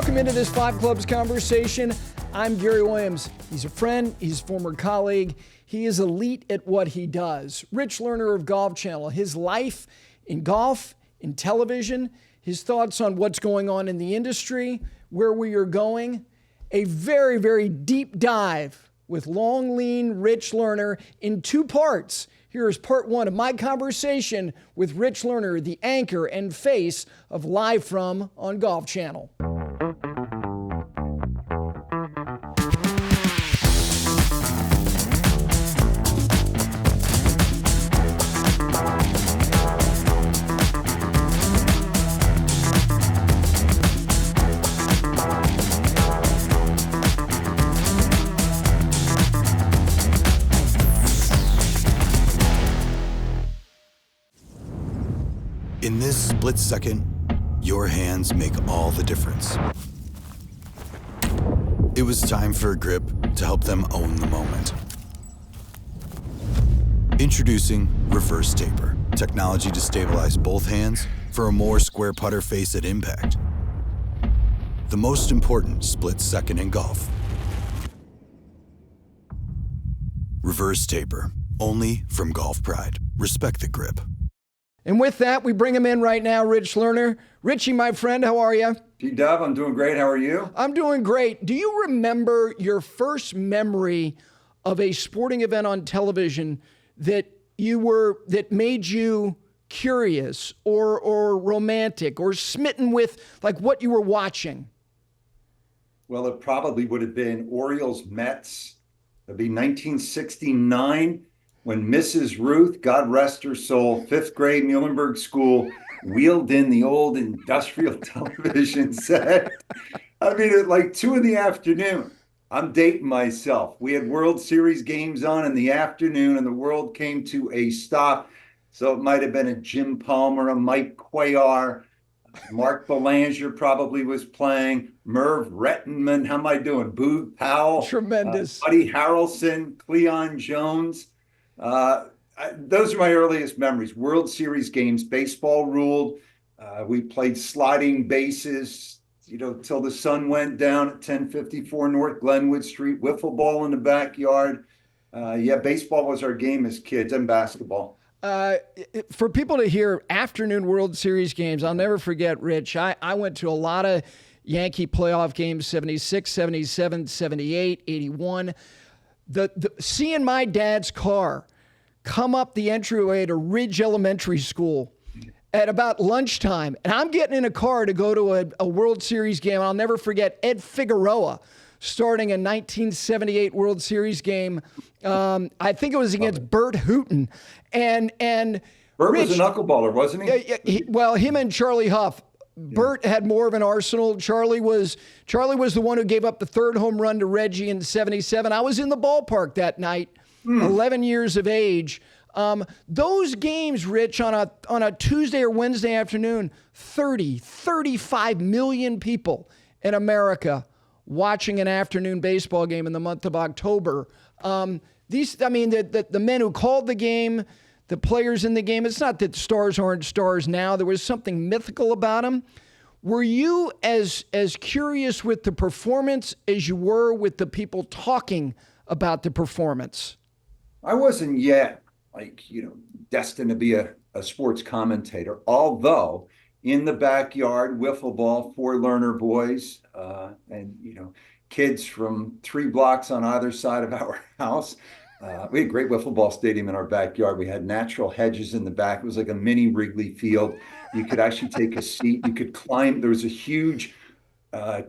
Welcome into this Five Clubs conversation. I'm Gary Williams. He's a friend. He's a former colleague. He is elite at what he does. Rich Lerner of Golf Channel. His life in golf, in television, his thoughts on what's going on in the industry, where we are going. A very, very deep dive with long, lean Rich Lerner in two parts. Here is part one of my conversation with Rich Lerner, the anchor and face of Live From on Golf Channel. In this split second, your hands make all the difference. It was time for a grip to help them own the moment. Introducing Reverse Taper, technology to stabilize both hands for a more square putter face at impact. The most important split second in golf. Reverse Taper, only from Golf Pride. Respect the grip. And with that, we bring him in right now, Rich Lerner. Richie, my friend, how are you? G-Dub, I'm doing great. How are you? I'm doing great. Do you remember your first memory of a sporting event on television that made you curious or romantic or smitten with like what you were watching? Well, it probably would have been Orioles Mets. It'd be 1969. When Mrs. Ruth, God rest her soul, fifth grade Muhlenberg School, wheeled in the old industrial television set. I mean, at like 2 p.m. I'm dating myself. We had World Series games on in the afternoon and the world came to a stop. So it might have been a Jim Palmer, a Mike Cuellar, Mark Belanger probably was playing, Merv Rettenman, how am I doing? Boog Powell. Tremendous. Buddy Harrelson, Cleon Jones. Those are my earliest memories. World Series games, baseball ruled. We played sliding bases, till the sun went down at 1054 North Glenwood Street, wiffle ball in the backyard. Baseball was our game as kids, and basketball. For people to hear afternoon World Series games, I'll never forget, Rich. I went to a lot of Yankee playoff games, 76, 77, 78, 81. Seeing my dad's car come up the entryway to Ridge Elementary School at about lunchtime, and I'm getting in a car to go to a World Series game. I'll never forget Ed Figueroa starting a 1978 World Series game. I think it was against Bert Hooton. And Bert Rich, was a knuckleballer, wasn't he? Well, him and Charlie Huff. Bert had more of an arsenal. Charlie was the one who gave up the third home run to Reggie in 77. I was in the ballpark that night, 11 years of age. Those games, Rich, on a Tuesday or Wednesday afternoon, 35 million people in America watching an afternoon baseball game in the month of October. The men who called the game, the players in the game, it's not that stars aren't stars now. There was something mythical about them. Were you as curious with the performance as you were with the people talking about the performance? I wasn't yet, destined to be a sports commentator, although in the backyard, wiffle ball, 4 Lerner boys, and kids from 3 blocks on either side of our house. We had a great wiffle ball stadium in our backyard. We had natural hedges in the back. It was like a mini Wrigley Field. You could actually take a seat. You could climb. There was a huge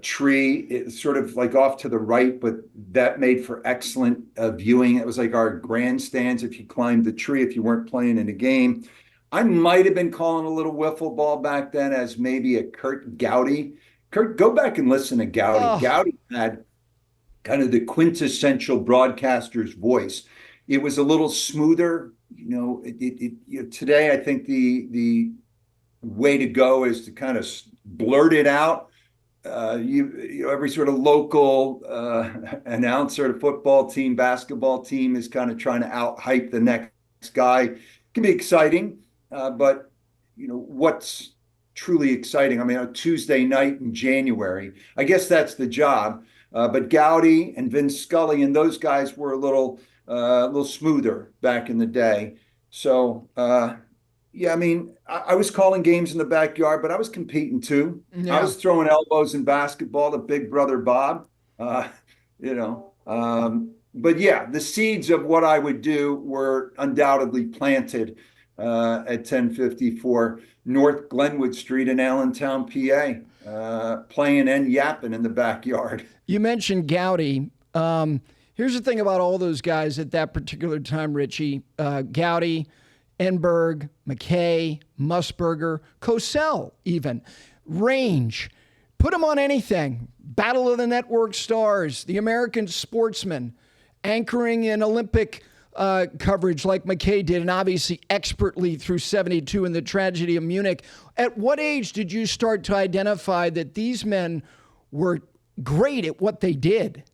tree. It's sort of like off to the right, but that made for excellent viewing. It was like our grandstands if you climbed the tree, if you weren't playing in a game. I might have been calling a little wiffle ball back then as maybe a Kurt Gowdy. Kurt, go back and listen to Gowdy. Oh. Gowdy had kind of the quintessential broadcaster's voice. It was a little smoother. Today, I think the way to go is to kind of blurt it out. Every sort of local announcer, the football team, basketball team is kind of trying to out-hype the next guy. It can be exciting, but what's truly exciting. I mean, a Tuesday night in January, I guess that's the job. But Gowdy and Vin Scully and those guys were a little smoother back in the day. So, yeah, I mean, I was calling games in the backyard, but I was competing too. I Yeah. was throwing elbows in basketball to Big Brother Bob, uh, you know. But yeah, the seeds of what I would do were undoubtedly planted at 1054 North Glenwood Street in Allentown, PA, playing and yapping in the backyard. You mentioned Gowdy. Here's the thing about all those guys at that particular time, Richie. Gowdy, Enberg, McKay, Musburger, Cosell, even. Range. Put them on anything. Battle of the Network Stars, the American Sportsman, anchoring in Olympic coverage like McKay did, and obviously expertly through 72 in the tragedy of Munich. At what age did you start to identify that these men were great at what they did?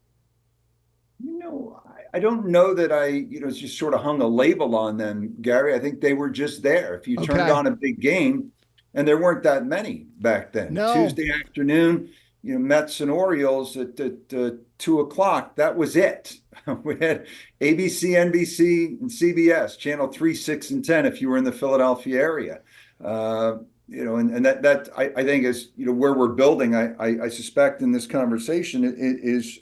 I don't know that I, just sort of hung a label on them, Gary. I think they were just there. If you turned on a big game, and there weren't that many back then. No. Tuesday afternoon, Mets and Orioles at 2:00. That was it. We had ABC, NBC, and CBS, channel 3, 6, and 10 if you were in the Philadelphia area. And that I think is where we're building. I suspect in this conversation it is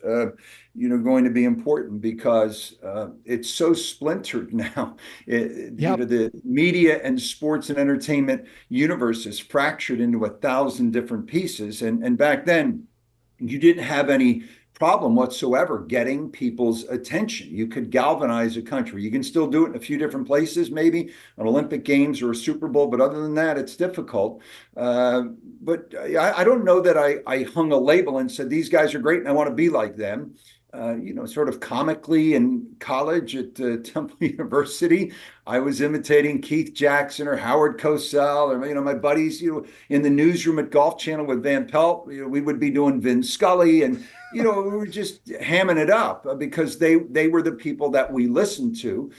going to be important because it's so splintered now. The media and sports and entertainment universe is fractured into 1,000 different pieces, and back then you didn't have any problem whatsoever getting people's attention. You could galvanize a country. You can still do it in a few different places, maybe an Olympic Games or a Super Bowl, but other than that, it's difficult. But I don't know that I hung a label and said, these guys are great and I want to be like them. Sort of comically in college at Temple University, I was imitating Keith Jackson or Howard Cosell or, my buddies, in the newsroom at Golf Channel with Van Pelt, we would be doing Vin Scully and, we were just hamming it up because they were the people that we listened to.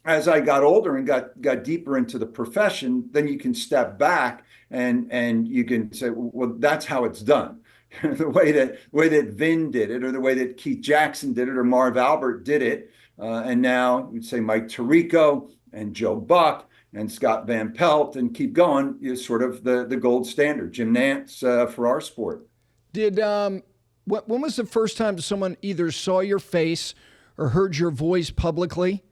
As I got older and got deeper into the profession, then you can step back and you can say, well, that's how it's done. The way that Vin did it, or the way that Keith Jackson did it, or Marv Albert did it, and now you'd say Mike Tirico and Joe Buck and Scott Van Pelt, and keep going, is sort of the gold standard. Jim Nantz for our sport. Did when was the first time someone either saw your face or heard your voice publicly?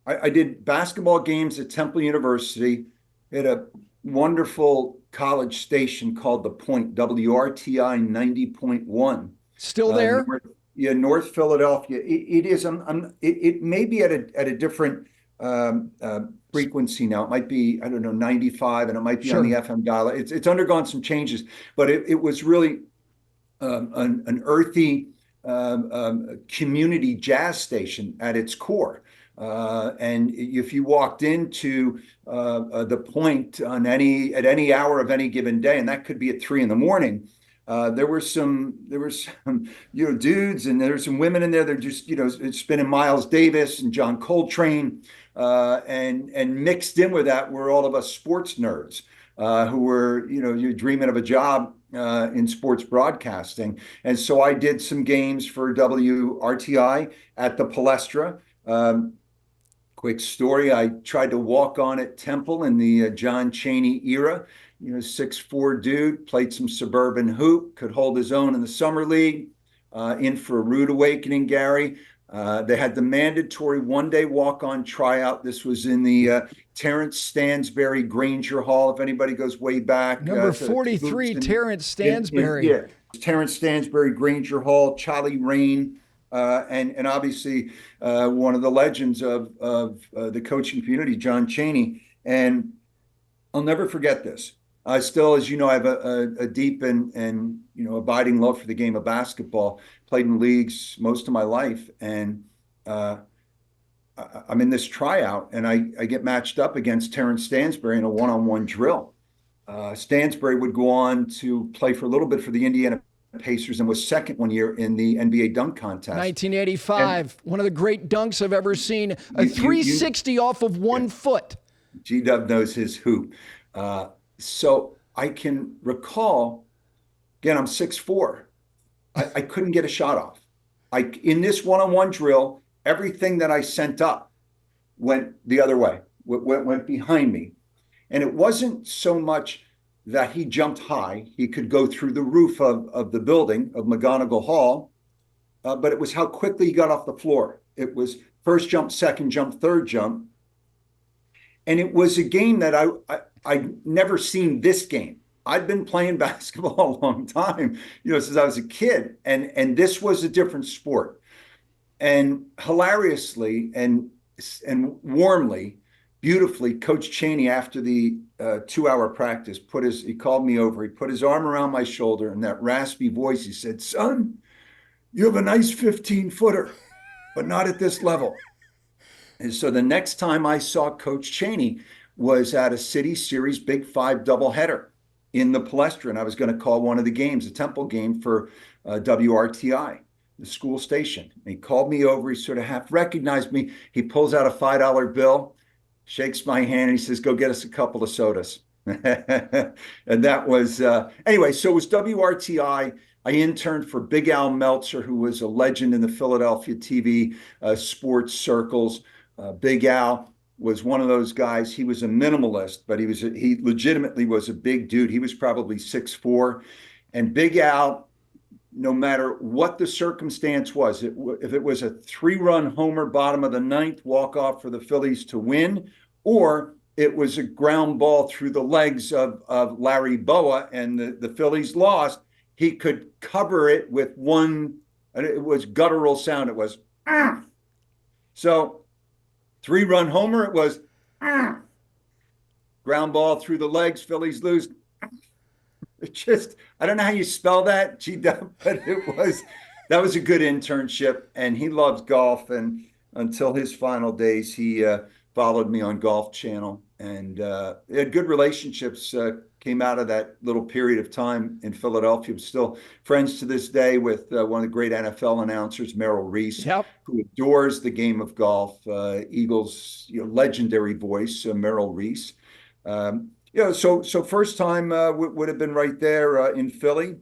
I did basketball games at Temple University at a wonderful college station called The Point, WRTI 90.1. Still there? North Philadelphia. It is. It may be at a different frequency now. It might be, I don't know, 95, and it might be on the FM dial. It's undergone some changes, but it was really an earthy community jazz station at its core. And if you walked into the Point at any hour of any given day, and that could be at 3 a.m, there were some dudes, and there were some women in there. They're just spinning Miles Davis and John Coltrane, and mixed in with that were all of us sports nerds who were you're dreaming of a job in sports broadcasting. And so I did some games for WRTI at the Palestra. Quick story, I tried to walk on at Temple in the John Chaney era. 6'4" dude, played some suburban hoop, could hold his own in the summer league, in for a rude awakening, Gary. They had the mandatory one-day walk-on tryout. This was in the Terrence Stansberry Granger Hall, if anybody goes way back. Number 43, Terrence Stansberry. Terrence Stansberry Granger Hall, Charlie Rain, and obviously one of the legends of the coaching community, John Chaney. And I'll never forget this. I still, as you know, I have a deep and abiding love for the game of basketball. Played in leagues most of my life, and I'm in this tryout, and I get matched up against Terrence Stansberry in a one-on-one drill. Stansberry would go on to play for a little bit for the Indiana Pacers and was second one year in the NBA dunk contest. 1985, one of the great dunks I've ever seen. A 360 off of 1 foot. G-Dub knows his hoop. So I can recall, again, I'm 6'4". I couldn't get a shot off. In this one-on-one drill, everything that I sent up went the other way, went behind me. And it wasn't so much that he jumped high. He could go through the roof of the building of McGonigal Hall, but it was how quickly he got off the floor. It was first jump, second jump, third jump. And it was a game that I'd never seen this game. I'd been playing basketball a long time, since I was a kid. And this was a different sport. And hilariously and warmly, beautifully, Coach Chaney, after the 2-hour practice, he called me over, he put his arm around my shoulder, and that raspy voice, he said, "Son, you have a nice 15-footer, but not at this level." And so the next time I saw Coach Chaney was at a City Series Big Five doubleheader in the Palestra. I was going to call one of the games, a Temple game for WRTI, the school station. And he called me over. He sort of half recognized me. He pulls out a $5 bill, shakes my hand, and he says, "Go get us a couple of sodas." And that was, anyway, so it was WRTI. I interned for Big Al Meltzer, who was a legend in the Philadelphia TV sports circles. Big Al was one of those guys. He was a minimalist, but he legitimately was a big dude. He was probably 6'4". And Big Al, no matter what the circumstance was, if it was a 3-run homer, bottom of the ninth, walk-off for the Phillies to win, or it was a ground ball through the legs of Larry Boa and the Phillies lost, he could cover it with one, it was guttural sound. It was, ah. So 3-run homer, it was, ah. Ground ball through the legs, Phillies lose. It just, I don't know how you spell that, G-Dub, but that was a good internship, and he loved golf, and until his final days, he followed me on Golf Channel, and had good relationships, came out of that little period of time in Philadelphia. I'm still friends to this day with one of the great NFL announcers, Merrill Reese, Yep. who adores the game of golf. Eagles, legendary voice, Merrill Reese. So first time would have been right there in Philly.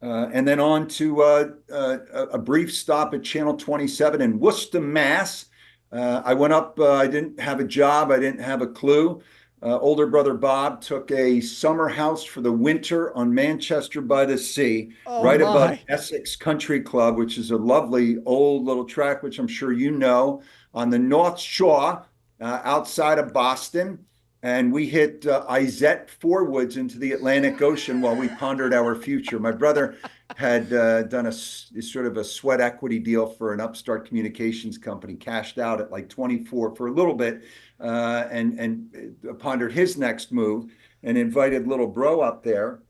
And then on to a brief stop at Channel 27 in Worcester, Mass. I went up, I didn't have a job, I didn't have a clue. Older brother Bob took a summer house for the winter on Manchester by the Sea, above Essex Country Club, which is a lovely old little track, which I'm sure you know, on the North Shore outside of Boston. And we hit Izette forwards into the Atlantic Ocean while we pondered our future. My brother had done a sort of a sweat equity deal for an upstart communications company, cashed out at like 24 for a little bit, and pondered his next move and invited little bro up there.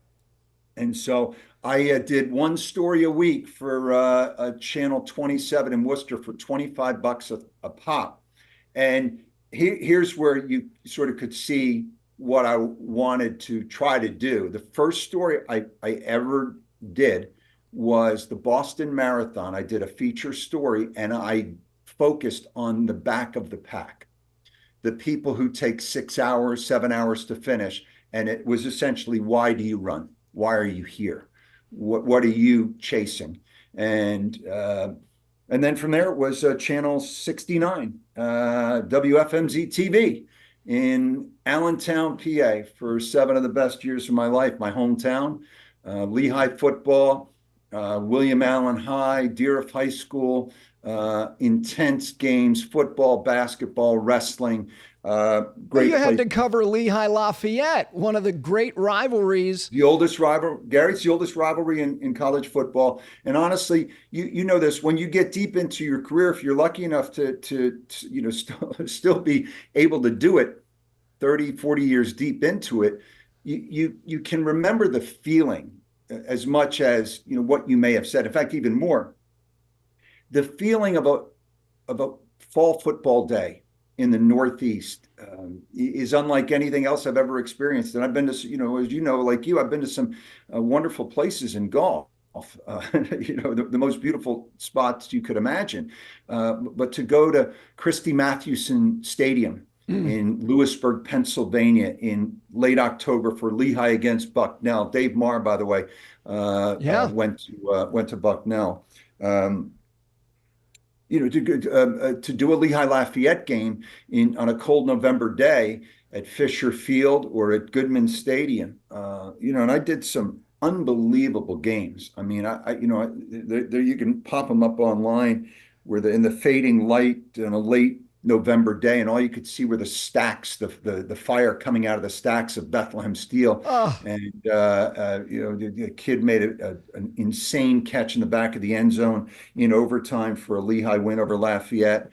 And so I did one story a week for Channel 27 in Worcester for $25 a pop. And here's where you sort of could see what I wanted to try to do. The first story I ever did was the Boston Marathon. I did a feature story, and I focused on the back of the pack, the people who take 6 hours, 7 hours to finish. And it was essentially, why do you run? Why are you here? What are you chasing? And then from there, it was Channel 69, WFMZ TV in Allentown, PA, for 7 of the best years of my life, my hometown. Lehigh football, William Allen High, Deerfield High School, intense games, football, basketball, wrestling. Great. You had to cover Lehigh Lafayette, one of the great rivalries. The oldest rivalry, Gary, it's the oldest rivalry in college football. And honestly, you know this, when you get deep into your career, if you're lucky enough to still be able to do it 30, 40 years deep into it, you can remember the feeling as much as what you may have said. In fact, even more, the feeling of a fall football day in the Northeast is unlike anything else I've ever experienced. And I've been to, as you know, like you, I've been to some wonderful places in golf, the most beautiful spots you could imagine. But to go to Christy Mathewson Stadium in Lewisburg, Pennsylvania in late October for Lehigh against Bucknell. Dave Marr, by the way, Yeah. went to Bucknell. To do a Lehigh Lafayette game on a cold November day at Fisher Field or at Goodman Stadium, and I did some unbelievable games. I mean, there you can pop them up online where in the fading light on a late November day, and all you could see were the stacks, the fire coming out of the stacks of Bethlehem steel. Oh, And the kid made an insane catch in the back of the end zone in overtime for a Lehigh win over Lafayette.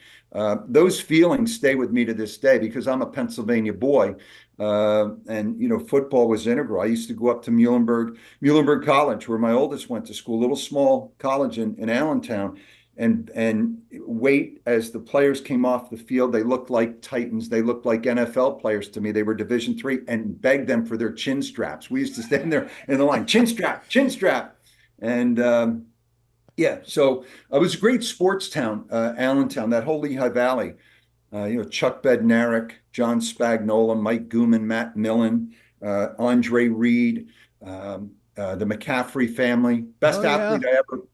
Those feelings stay with me to this day because I'm a Pennsylvania boy. And football was integral. I used to go up to Muhlenberg College, where my oldest went to school, a little small college in Allentown, and wait as the players came off the field. They looked like Titans. They looked like NFL players to me. They were Division III, and begged them for their chin straps. We used to stand there in the line, chin strap, chin strap. And so it was a great sports town, Allentown, that whole Lehigh Valley. Chuck Bednarik, John Spagnola, Mike Gooman, Matt Millen, Andre Reed, the McCaffrey family. Best athlete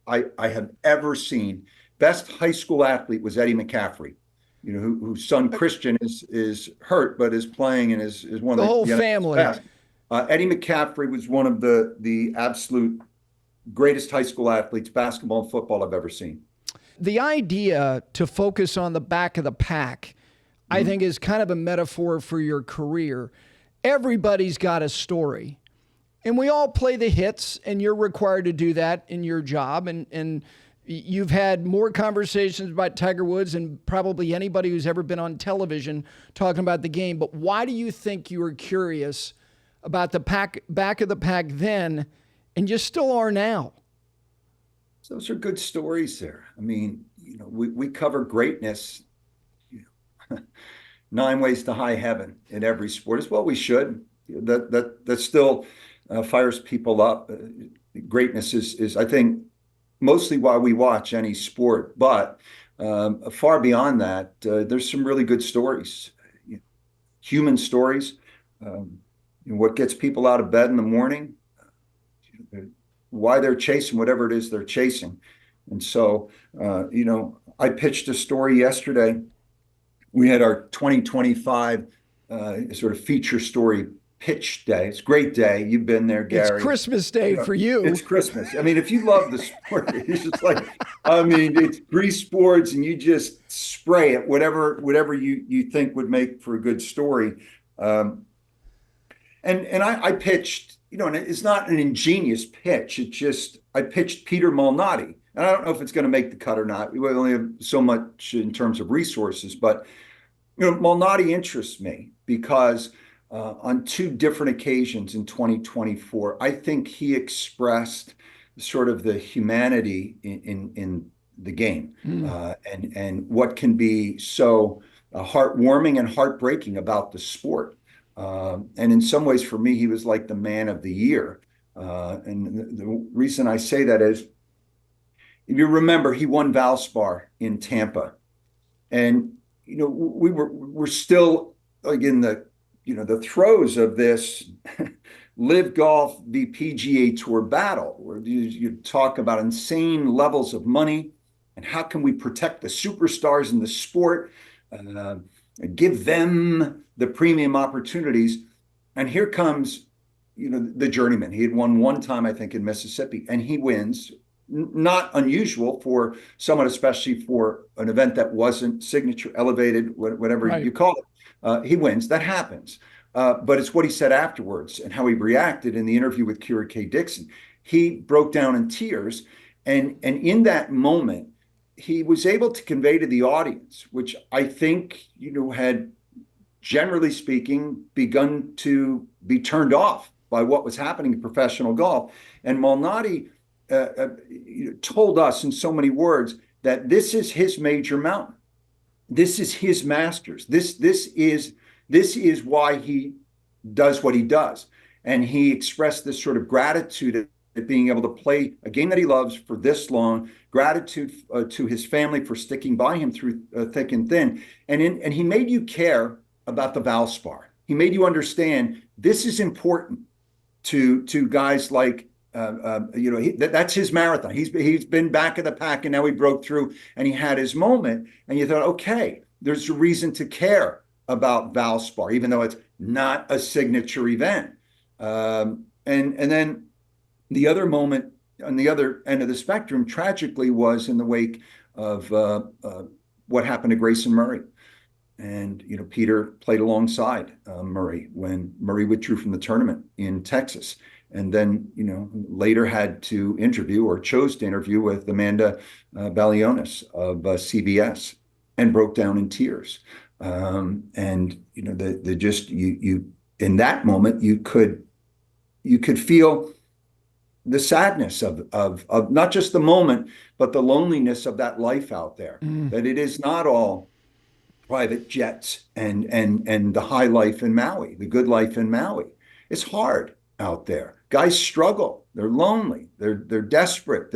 I have ever seen. Best high school athlete was Eddie McCaffrey, whose son Christian is hurt but is playing and is one of the whole family. Best. Eddie McCaffrey was one of the absolute greatest high school athletes, basketball and football, I've ever seen. The idea to focus on the back of the pack, I think, is kind of a metaphor for your career. Everybody's got a story, and we all play the hits, and you're required to do that in your job. And you've had more conversations about Tiger Woods than probably anybody who's ever been on television talking about the game. But why do you think you were curious about the back of the pack then, and you still are now? Those are good stories there. I mean, we cover greatness, 9 ways to high heaven in every sport. It's what we should. That still fires people up. Greatness is, I think, mostly why we watch any sport. But far beyond that, there's some really good stories, human stories. What gets people out of bed in the morning, why they're chasing whatever it is they're chasing. And so, I pitched a story yesterday. We had our 2025 sort of feature story pitch day. It's a great day. You've been there, Gary. It's Christmas Day for you. It's Christmas. I mean, if you love the sport, it's just like, it's grease sports, and you just spray it, whatever you think would make for a good story. And I pitched, and it's not an ingenious pitch. It's just, I pitched Peter Malnati. And I don't know if it's going to make the cut or not. We only have so much in terms of resources, but, Malnati interests me because on 2 different occasions in 2024, I think he expressed sort of the humanity in the game, and what can be so heartwarming and heartbreaking about the sport. And in some ways, for me, he was like the man of the year. And the reason I say that is, if you remember, he won Valspar in Tampa, and we're still like in the throes of this Live Golf v PGA Tour battle, where you talk about insane levels of money and how can we protect the superstars in the sport, give them the premium opportunities. And here comes, the journeyman. He had won one time, I think, in Mississippi, and he wins. Not unusual for someone, especially for an event that wasn't signature, elevated, whatever you call it. He wins. That happens. But it's what he said afterwards and how he reacted in the interview with Kira K. Dixon. He broke down in tears. And in that moment, he was able to convey to the audience, which I think, had, generally speaking, begun to be turned off by what was happening in professional golf. And Malnati told us in so many words that this is his major mountain. This is his Masters. This is why he does what he does. And he expressed this sort of gratitude at being able to play a game that he loves for this long, gratitude to his family for sticking by him through thick and thin. And he made you care about the Valspar. He made you understand this is important to guys like that's his marathon. He's been back of the pack, and now he broke through, and he had his moment. And you thought, okay, there's a reason to care about Valspar, even though it's not a signature event. And then the other moment on the other end of the spectrum, tragically, was in the wake of what happened to Grayson Murray. And Peter played alongside Murray when Murray withdrew from the tournament in Texas, and then later had to interview, or chose to interview, with Amanda Balionis of CBS, and broke down in tears. And the just you in that moment you could feel the sadness of not just the moment, but the loneliness of that life out there. That it is not all private jets and the high life in Maui, the good life in Maui. It's hard out there. Guys struggle. They're lonely. They're desperate.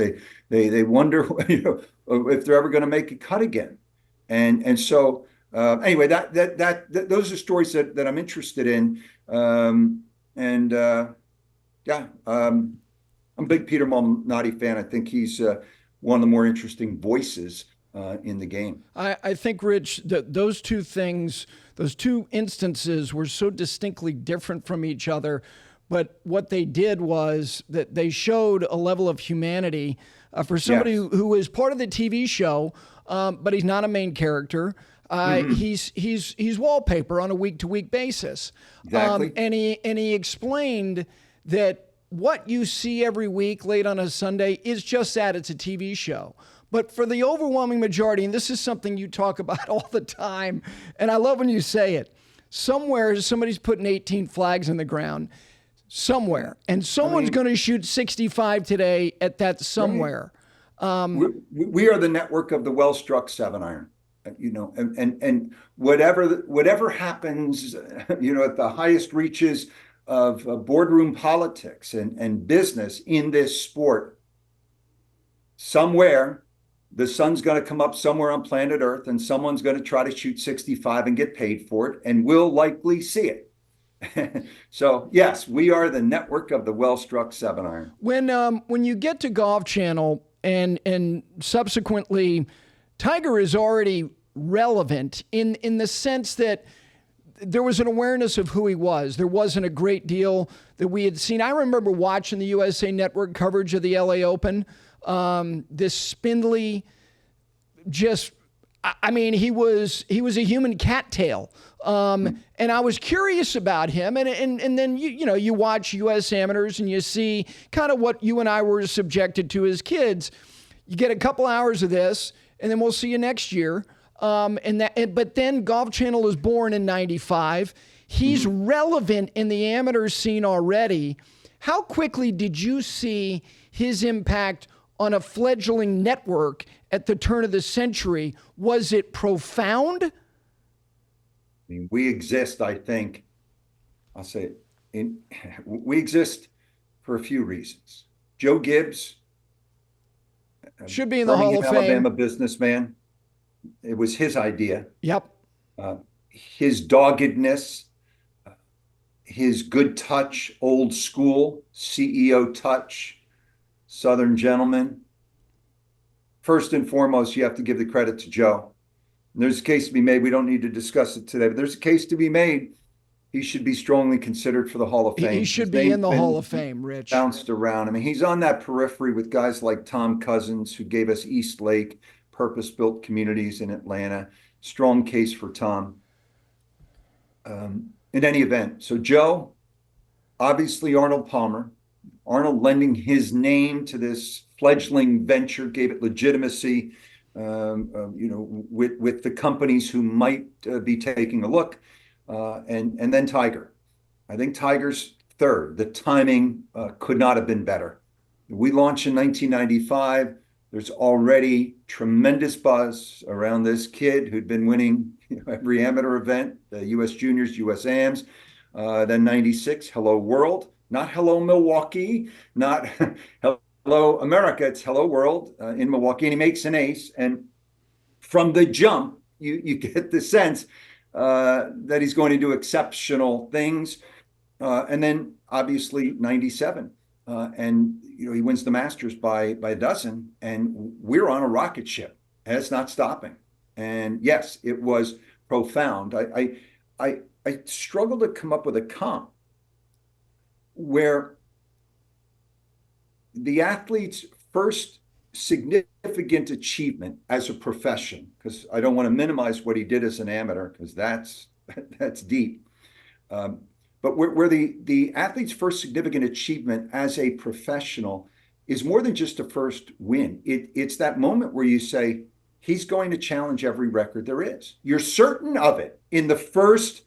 They wonder if they're ever going to make a cut again. And so anyway, that those are stories that I'm interested in. I'm a big Peter Malnati fan. I think he's one of the more interesting voices in the game. I think, Rich, that those two things, those two instances, were so distinctly different from each other. But what they did was that they showed a level of humanity for somebody who is part of the TV show, but he's not a main character. He's wallpaper on a week-to-week basis. Exactly. And he explained that what you see every week late on a Sunday is just that. It's a TV show. But for the overwhelming majority, and this is something you talk about all the time, and I love when you say it, somewhere somebody's putting 18 flags in the ground somewhere, and someone's going to shoot 65 today at that somewhere. We are the network of the well-struck 7-iron, and whatever happens, at the highest reaches of boardroom politics and business in this sport, somewhere the sun's going to come up somewhere on planet Earth, and someone's going to try to shoot 65 and get paid for it, and we'll likely see it. So yes, we are the network of the well-struck 7-iron. When you get to Golf Channel and subsequently, Tiger is already relevant in the sense that there was an awareness of who he was. There wasn't a great deal that we had seen. I remember watching the USA Network coverage of the LA Open. This spindly, he was a human cattail. And I was curious about him. And then, you watch US Amateurs and you see kind of what you and I were subjected to as kids. You get a couple hours of this, and then we'll see you next year. But then Golf Channel is born in '95. He's relevant in the amateur scene already. How quickly did you see his impact on a fledgling network at the turn of the century? Was it profound? We exist, I think, we exist for a few reasons. Joe Gibbs should be in the Hall of Fame. Alabama businessman. It was his idea. Yep. His doggedness, his good touch, old school CEO touch, Southern gentleman. First and foremost, you have to give the credit to Joe. And there's a case to be made. We don't need to discuss it today, but there's a case to be made. He should be strongly considered for the Hall of Fame. He should be in the Hall of Fame, Rich. Bounced around. He's on that periphery with guys like Tom Cousins, who gave us East Lake, purpose-built communities in Atlanta. Strong case for Tom. In any event, so Joe, obviously Arnold Palmer. Arnold lending his name to this fledgling venture gave it legitimacy, with the companies who might be taking a look. And then Tiger. I think Tiger's third. The timing could not have been better. We launched in 1995. There's already tremendous buzz around this kid who'd been winning every amateur event, the U.S. Juniors, U.S. AMs. Then 96, Hello World. Not Hello Milwaukee, not Hello America. It's Hello World in Milwaukee. And he makes an ace. And from the jump, you get the sense that he's going to do exceptional things. And then obviously 97. And he wins the Masters by a dozen, and we're on a rocket ship, and it's not stopping. And yes, it was profound. I struggle to come up with a comp where the athlete's first significant achievement as a profession, because I don't want to minimize what he did as an amateur, because that's deep. But where the athlete's first significant achievement as a professional is more than just a first win. It's that moment where you say, he's going to challenge every record there is. You're certain of it in the first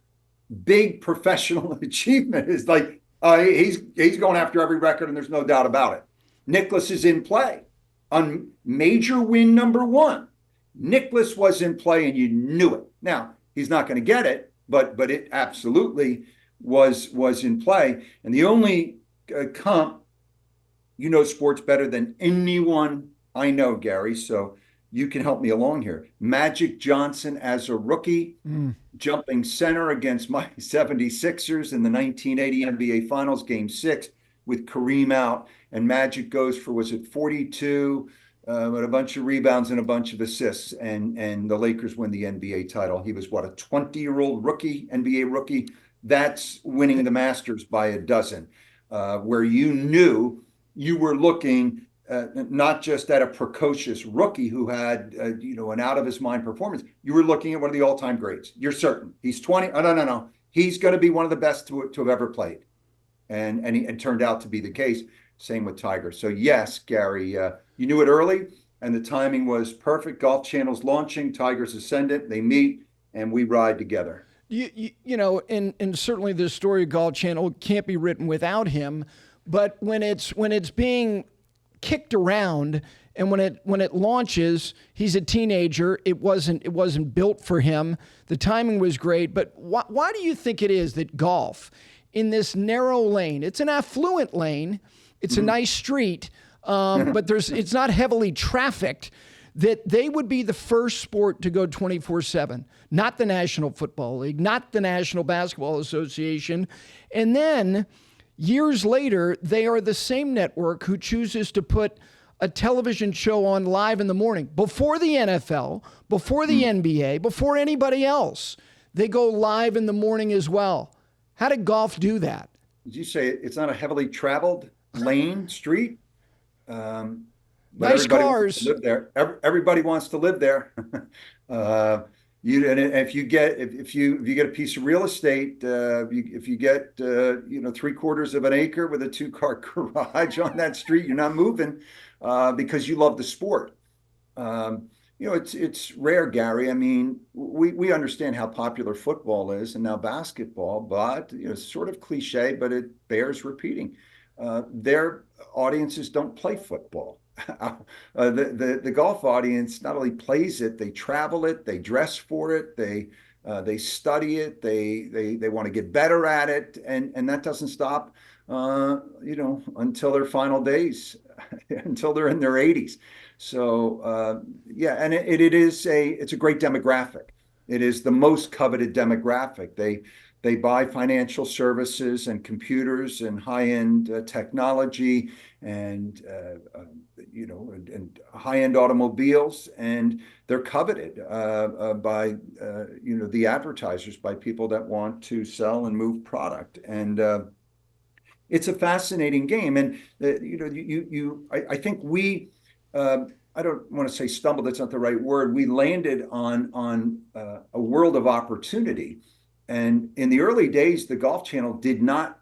big professional achievement. Is like, he's going after every record, and there's no doubt about it. Nicklaus is in play. On major win number one, Nicklaus was in play, and you knew it. Now, he's not going to get it, but it absolutely was in play. And the only comp, sports better than anyone I know, Gary, so you can help me along here. Magic Johnson as a rookie, jumping center against my 76ers in the 1980 NBA Finals, Game 6, with Kareem out. And Magic goes for, was it 42, with a bunch of rebounds and a bunch of assists. And the Lakers win the NBA title. He was, what, a 20-year-old rookie, NBA rookie? That's winning the Masters by a dozen, where you knew you were looking not just at a precocious rookie who had, an out-of-his-mind performance. You were looking at one of the all-time greats. You're certain. He's 20. Oh, no. He's going to be one of the best to have ever played. And it turned out to be the case. Same with Tiger. So, yes, Gary, you knew it early, and the timing was perfect. Golf Channel's launching, Tiger's ascendant. They meet, and we ride together. And certainly the story of Golf Channel can't be written without him. But when it's being kicked around, and when it launches, he's a teenager. It wasn't built for him. The timing was great. But why do you think it is that golf, in this narrow lane, it's an affluent lane, it's a nice street, but it's not heavily trafficked, that they would be the first sport to go 24/7, not the National Football League, not the National Basketball Association. And then years later, they are the same network who chooses to put a television show on live in the morning before the NFL, before the NBA, before anybody else. They go live in the morning as well. How did golf do that? Did you say it's not a heavily traveled lane, street? Nice cars. Live there. Everybody wants to live there. If you get a piece of real estate, if you get 3/4 of an acre with a 2-car garage on that street, you're not moving because you love the sport. It's rare, Gary. I mean, we understand how popular football is and now basketball, but it's sort of cliche, but it bears repeating. Their audiences don't play football. The golf audience not only plays it, they travel it, they dress for it, they study it, they want to get better at it, and that doesn't stop until their final days, until they're in their 80s. So and it's a great demographic. It is the most coveted demographic. They buy financial services and computers and high-end technology and high-end automobiles, and they're coveted by the advertisers, by people that want to sell and move product. And it's a fascinating game. And I think we I don't want to say stumbled, that's not the right word. We landed on a world of opportunity. And in the early days, the Golf Channel did not,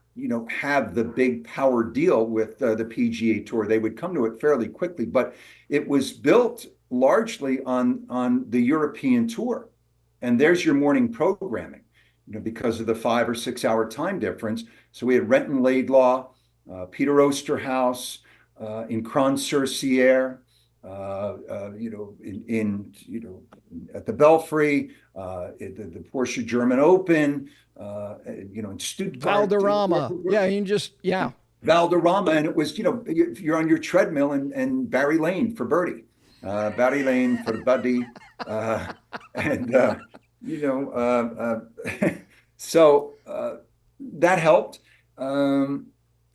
have the big power deal with the PGA Tour. They would come to it fairly quickly, but it was built largely on the European Tour. And there's your morning programming, because of the 5 or 6 hour time difference. So we had Renton Laidlaw, Peter Osterhaus, in Cron-sur-Sierre, at the Belfry, the Porsche German Open, in Stuttgart. Valderrama. Valderrama. And it was, you're on your treadmill and Barry Lane for birdie, Barry Lane for the buddy. you know, so that helped.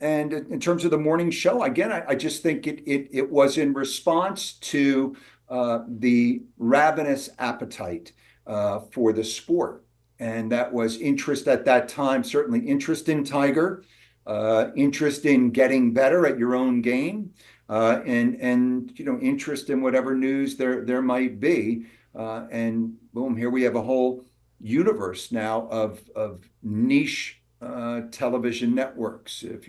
And in terms of the morning show, again, I just think it was in response to the ravenous appetite for the sport. And that was interest at that time, certainly interest in Tiger, interest in getting better at your own game, and interest in whatever news there might be. And boom, here we have a whole universe now of niche television networks. If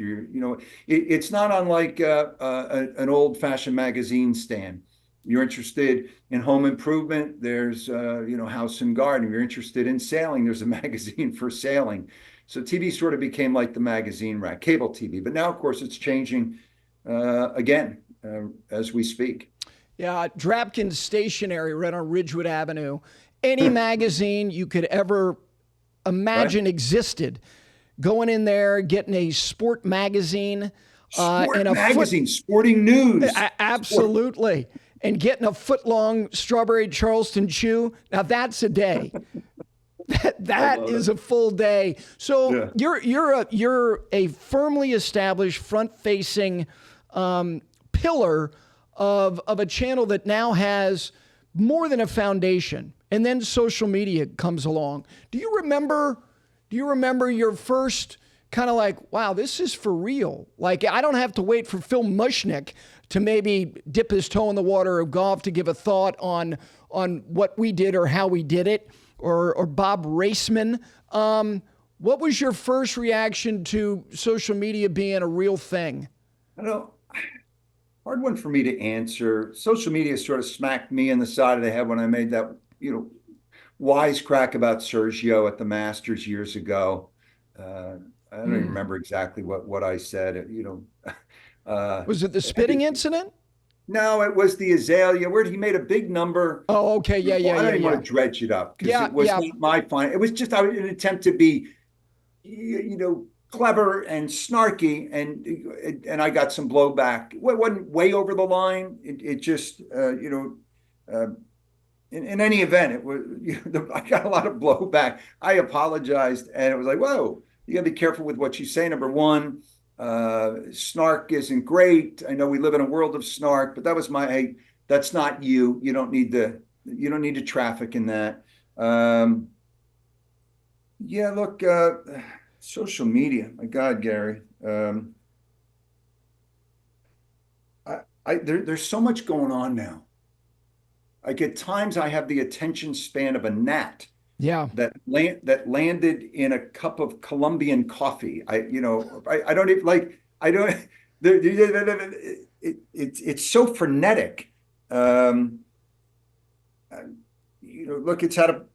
it's not unlike an old-fashioned magazine stand. You're interested in home improvement, there's House and Garden. If you're interested in sailing, there's a magazine for sailing. So TV sort of became like the magazine rack, cable TV. But now, of course, it's changing again as we speak. Yeah, Drapkins Stationery right on Ridgewood Avenue. Any magazine you could ever imagine existed. Going in there, getting a sport magazine. Sporting news. Absolutely. And getting a foot-long strawberry Charleston chew. Now that's a day. that is a full day. So yeah. you're a firmly established front-facing pillar of a channel that now has more than a foundation. And then social media comes along. Do you remember your first kind of like, wow, this is for real? Like, I don't have to wait for Phil Mushnick to maybe dip his toe in the water of golf to give a thought on what we did or how we did it, or Bob Raceman. What was your first reaction to social media being a real thing? I don't know. Hard one for me to answer. Social media sort of smacked me in the side of the head when I made that, wisecrack about Sergio at the Masters years ago. I don't even remember exactly what I said. Was it the spitting incident? No, it was the Azalea where he made a big number. Oh, okay. Yeah. I don't even want to dredge it up because it was not my fine. It was just an attempt to be, clever and snarky, and I got some blowback. It wasn't way over the line. It just, in any event, it was. I got a lot of blowback. I apologized, and it was like, whoa, you got to be careful with what you say. Number one, snark isn't great. I know we live in a world of snark, but that was hey, that's not you. You don't need to traffic in that. Look, social media. My God, Gary. There's so much going on now. Like at times I have the attention span of a gnat. Yeah. That landed in a cup of Colombian coffee. It's so frenetic. Look, it's had a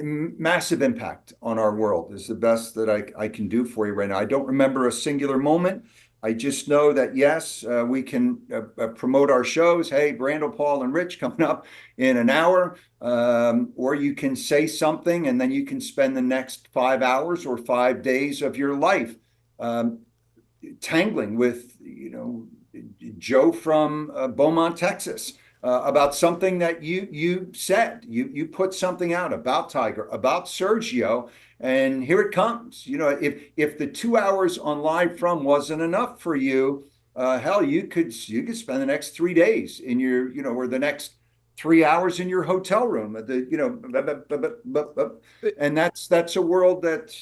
massive impact on our world. Is the best that I can do for you right now. I don't remember a singular moment. I just know that, yes, we can promote our shows. Hey, Brandel, Paul, and Rich coming up in an hour. Or you can say something and then you can spend the next 5 hours or 5 days of your life tangling with, Joe from Beaumont, Texas, about something that you said. You put something out about Tiger, about Sergio, and here it comes. If the 2 hours on Live From wasn't enough for you, hell, you could spend the next 3 days in your, or the next 3 hours in your hotel room. And that's a world that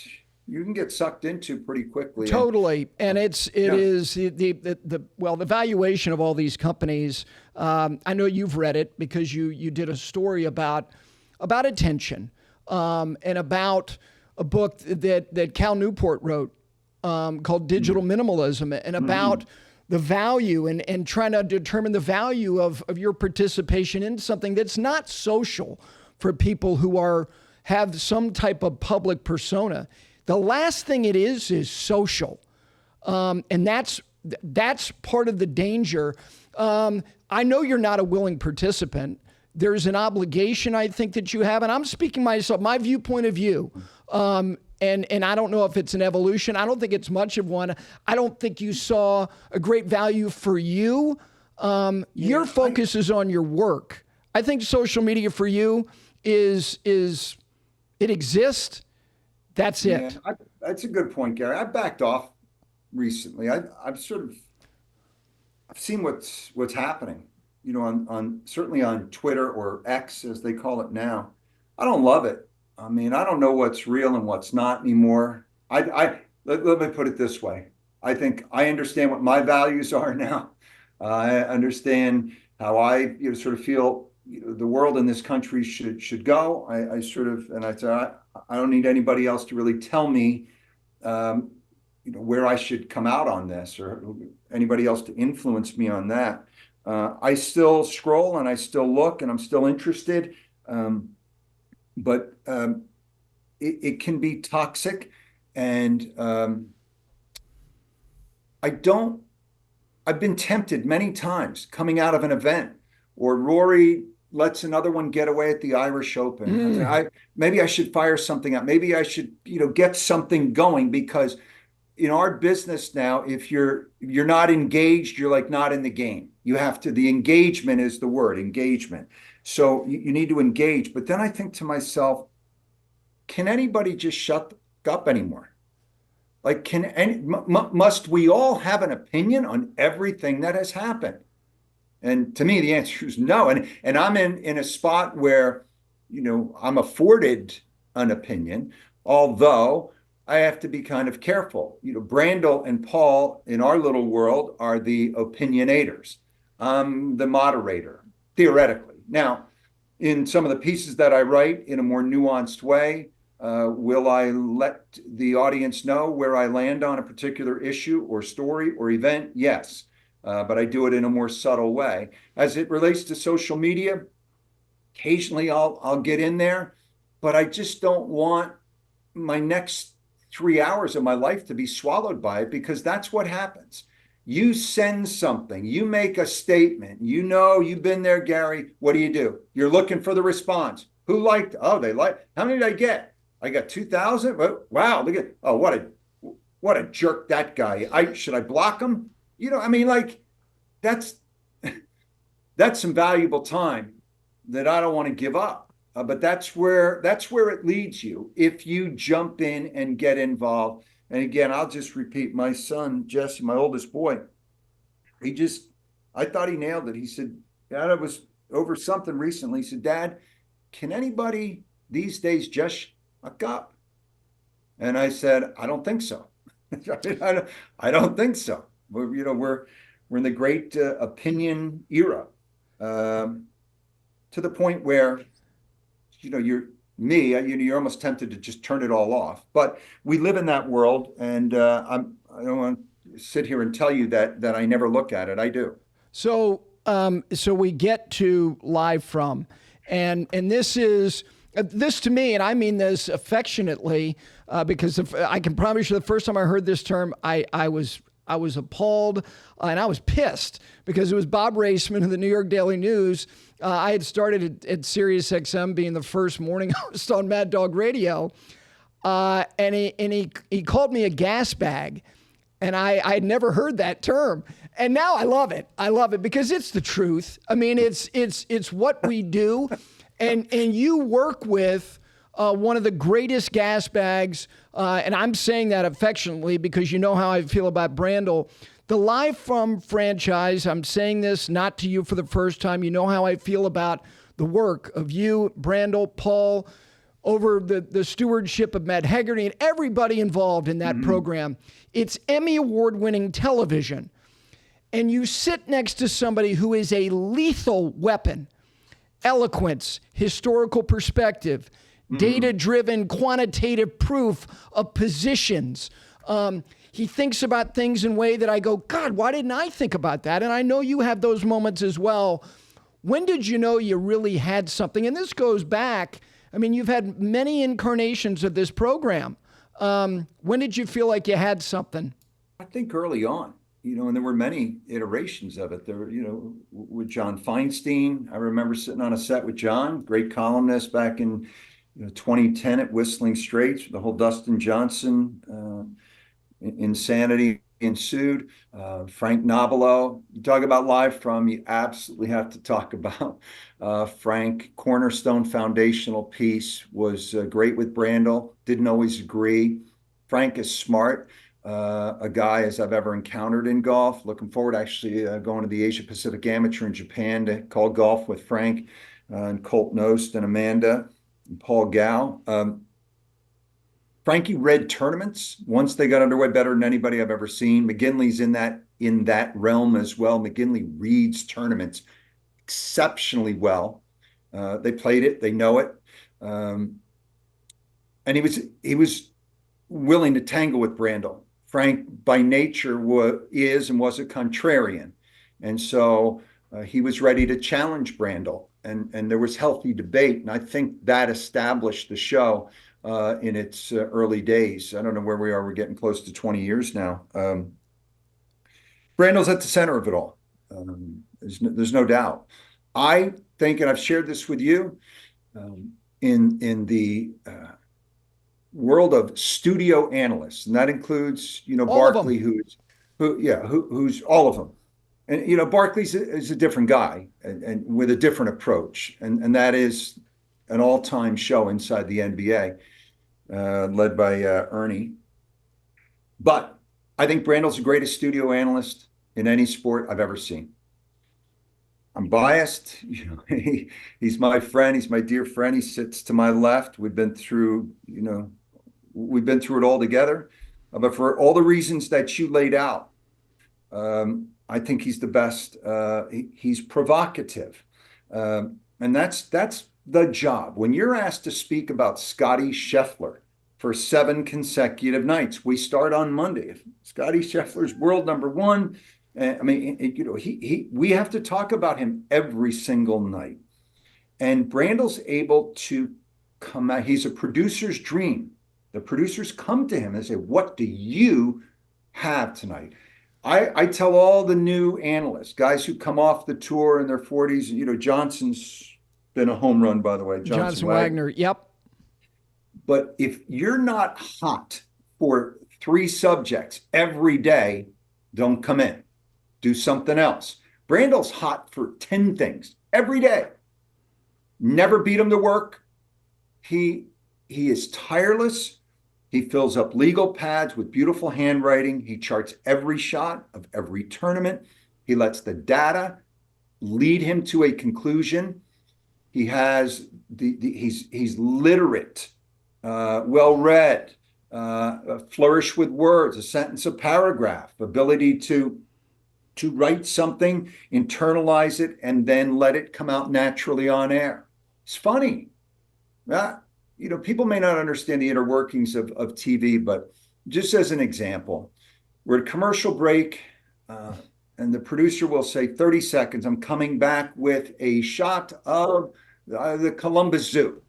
you can get sucked into pretty quickly. Totally. And it is the valuation of all these companies. I know you've read it because you did a story about attention, and about a book that Cal Newport wrote, called Digital Minimalism, and about the value and trying to determine the value of your participation in something that's not social for people who have some type of public persona. The last thing it is social. And that's part of the danger. I know you're not a willing participant. There's an obligation, I think, that you have. And I'm speaking myself, my viewpoint of view. And I don't know if it's an evolution. I don't think it's much of one. I don't think you saw a great value for you. Your focus is on your work. I think social media for you is It exists. That's Yeah, it. that's a good point, Gary. I backed off recently. I've sort of I've seen what's happening, on certainly on Twitter or X as they call it now. I don't love it. I mean, I don't know what's real and what's not anymore. Let me put it this way. I think I understand what my values are now. I understand how I, sort of feel, the world in this country should go. I sort of, and I say, I don't need anybody else to really tell me, um, where I should come out on this, or anybody else to influence me on that. I still scroll and I still look and I'm still interested, but it can be toxic, and I don't. I've been tempted many times coming out of an event, or Rory lets another one get away at the Irish Open. Maybe I should fire something out. Maybe I should, get something going, because in our business now, if you're not engaged, you're like not in the game. You have to, the engagement is the word, engagement. So you need to engage. But then I think to myself, can anybody just shut up anymore? Like, must we all have an opinion on everything that has happened? And to me, the answer is no. And I'm in a spot where, I'm afforded an opinion, although I have to be kind of careful. Brandel and Paul in our little world are the opinionators. I'm the moderator, theoretically. Now, in some of the pieces that I write in a more nuanced way, will I let the audience know where I land on a particular issue or story or event? Yes. But I do it in a more subtle way. As it relates to social media, occasionally I'll get in there, but I just don't want my next 3 hours of my life to be swallowed by it, because that's what happens. You send something, you make a statement, you've been there, Gary. What do? You're looking for the response. Who liked? Oh, they liked. How many did I get? I got 2,000. Wow, look at, oh, what a jerk that guy. Should I block him? I mean, like, that's some valuable time that I don't want to give up. But that's where it leads you if you jump in and get involved. And again, I'll just repeat, my son, Jesse, my oldest boy, I thought he nailed it. He said, Dad, I was over something recently. He said, Dad, can anybody these days just shut up? And I said, I don't think so. I don't think so. We're in the great opinion era, to the point where, you're almost tempted to just turn it all off. But we live in that world, and I don't want to sit here and tell you that I never look at it. I do. So we get to live from, and this to me, and I mean this affectionately, because I can promise you, the first time I heard this term, I was appalled, and I was pissed, because it was Bob Raceman of the New York Daily News. I had started at Sirius XM, being the first morning host on Mad Dog Radio, and he called me a gas bag, and I had never heard that term, and now I love it. I love it because it's the truth. I mean, it's what we do, and you work with one of the greatest gas bags, and I'm saying that affectionately because you know how I feel about Brandel. The Live From franchise, I'm saying this not to you for the first time. You know how I feel about the work of you, Brandel, Paul, over the stewardship of Matt Hegarty and everybody involved in that program. It's Emmy Award-winning television. And you sit next to somebody who is a lethal weapon: eloquence, historical perspective, data-driven, quantitative proof of positions. He thinks about things in a way that I go, God, why didn't I think about that? And I know you have those moments as well. When did you know you really had something? And this goes back, I mean, you've had many incarnations of this program. When did you feel like you had something? I think early on, and there were many iterations of it. There were, with John Feinstein. I remember sitting on a set with John, great columnist, back in 2010 at Whistling Straits, the whole Dustin Johnson insanity ensued. Frank Nobilo, you talk about live from, you absolutely have to talk about Frank. Cornerstone foundational piece, was great with Brandel, didn't always agree. Frank is smart, a guy as I've ever encountered in golf. Looking forward actually going to the Asia Pacific Amateur in Japan to call golf with Frank and Colt Knost and Amanda and Paul Gow. Frankie read tournaments once they got underway better than anybody I've ever seen. McGinley's in that realm as well. McGinley reads tournaments exceptionally well. They played it, they know it, and he was willing to tangle with Brandel. Frank, by nature, is and was a contrarian, and so he was ready to challenge Brandel, and there was healthy debate, and I think that established the show in its early days. I don't know where we are. We're getting close to 20 years now. Brandel's at the center of it all. There's no doubt. I think, and I've shared this with you, in the world of studio analysts, and that includes, Barkley, who's all of them. And, Barkley's is a different guy and with a different approach. And that is an all-time show inside the NBA, led by Ernie. But I think Brandel's the greatest studio analyst in any sport I've ever seen. I'm biased. He's my friend. He's my dear friend. He sits to my left. We've been through it all together. But for all the reasons that you laid out, I think he's the best. He's provocative. And that's the job. When you're asked to speak about Scotty Scheffler for 7 consecutive nights, we start on Monday. Scotty Scheffler's world number one. I mean, we have to talk about him every single night. And Brandel's able to come out. He's a producer's dream. The producers come to him and say, "What do you have tonight?" I tell all the new analysts, guys who come off the tour in their 40s, Johnson's been a home run, by the way. Johnson Wagner, yep. But if you're not hot for 3 subjects every day, don't come in. Do something else. Brandel's hot for 10 things every day. Never beat him to work. He is tireless. He fills up legal pads with beautiful handwriting. He charts every shot of every tournament. He lets the data lead him to a conclusion. He has he's literate, well-read, flourish with words, a sentence, a paragraph, ability to write something, internalize it, and then let it come out naturally on air. It's funny. People may not understand the inner workings of TV, but just as an example, we're at a commercial break, and the producer will say, 30 seconds, I'm coming back with a shot of the Columbus Zoo.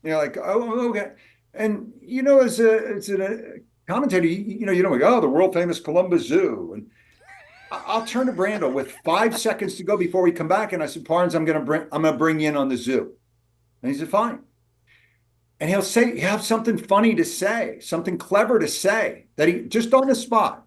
Like, oh, okay. And, as a commentator, you don't go, oh, the world famous Columbus Zoo. And I'll turn to Brandel with 5 seconds to go before we come back. And I said, Parnes, I'm going to bring you in on the zoo. And he said, fine. And he'll have something funny to say, something clever to say, that he just on the spot.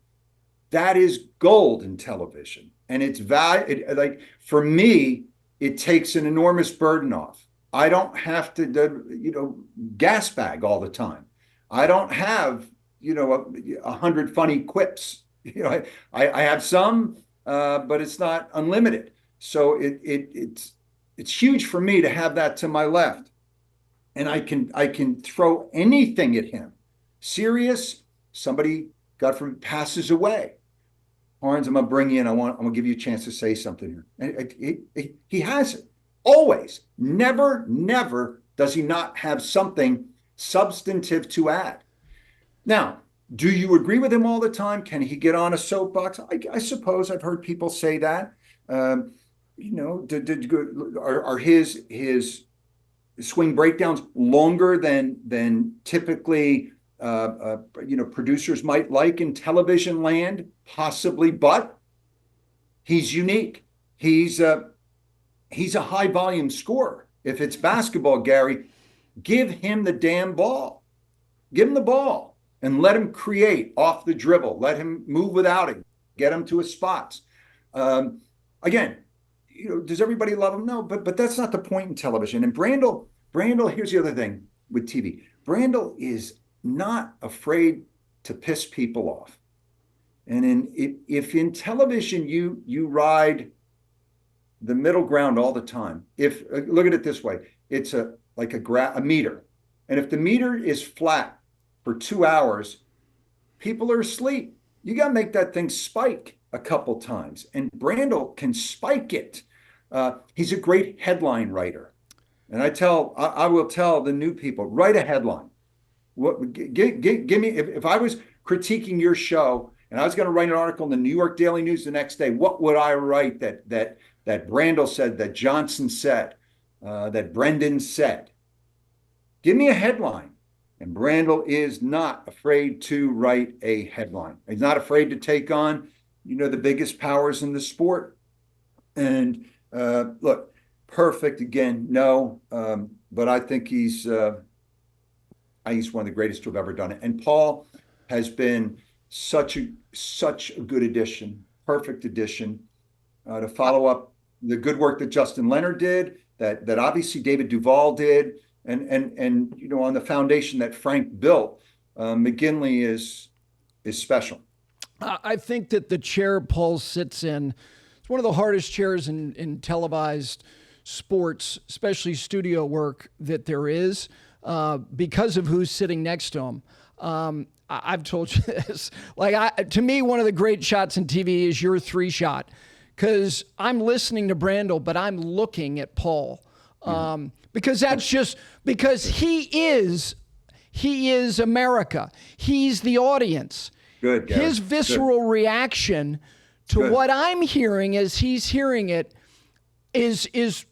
That is gold in television. And it's like, for me, it takes an enormous burden off. I don't have to, gas bag all the time. I don't have, 100 funny quips. I have some, but it's not unlimited. So it's huge for me to have that to my left. And I can throw anything at him. Serious, somebody, God forbid, passes away. Parnes, I'm gonna bring you in. I'm gonna give you a chance to say something here. And he has it always. Never does he not have something substantive to add. Now, do you agree with him all the time? Can he get on a soapbox? I suppose I've heard people say that. Are his swing breakdowns longer than typically producers might like in television land? Possibly, but he's unique. He's a high volume scorer. If it's basketball, Gary, give him the damn ball. Give him the ball. and let him create off the dribble. Let him move without it. Get him to his spots. Again, does everybody love him? No, but that's not the point in television. And Brandel, here's the other thing with TV. Brandel is not afraid to piss people off. And if in television you ride the middle ground all the time, if look at it this way, it's like a meter, and if the meter is flat for 2 hours, people are asleep. You got to make that thing spike a couple times, and Brandel can spike it. He's a great headline writer, and I will tell the new people, write a headline. Give me, if I was critiquing your show and I was going to write an article in the New York Daily News the next day, what would I write that Brandel said, that Johnson said, that Brendan said? Give me a headline. And Brandel is not afraid to write a headline. He's not afraid to take on, the biggest powers in the sport. And look, perfect again, no, but I think he's one of the greatest to have ever done it. And Paul has been such a good addition, perfect addition, to follow up the good work that Justin Lerner did, that obviously David Duvall did, and on the foundation that Frank built. McGinley is special. I think that the chair Paul sits in, it's one of the hardest chairs in televised sports, especially studio work, that there is, because of who's sitting next to him. I've told you this. To me, one of the great shots in TV is your 3-shot, because I'm listening to Brandel, but I'm looking at Paul, because because he is America. He's the audience. Good, Gary. His visceral reaction to what I'm hearing as he's hearing it is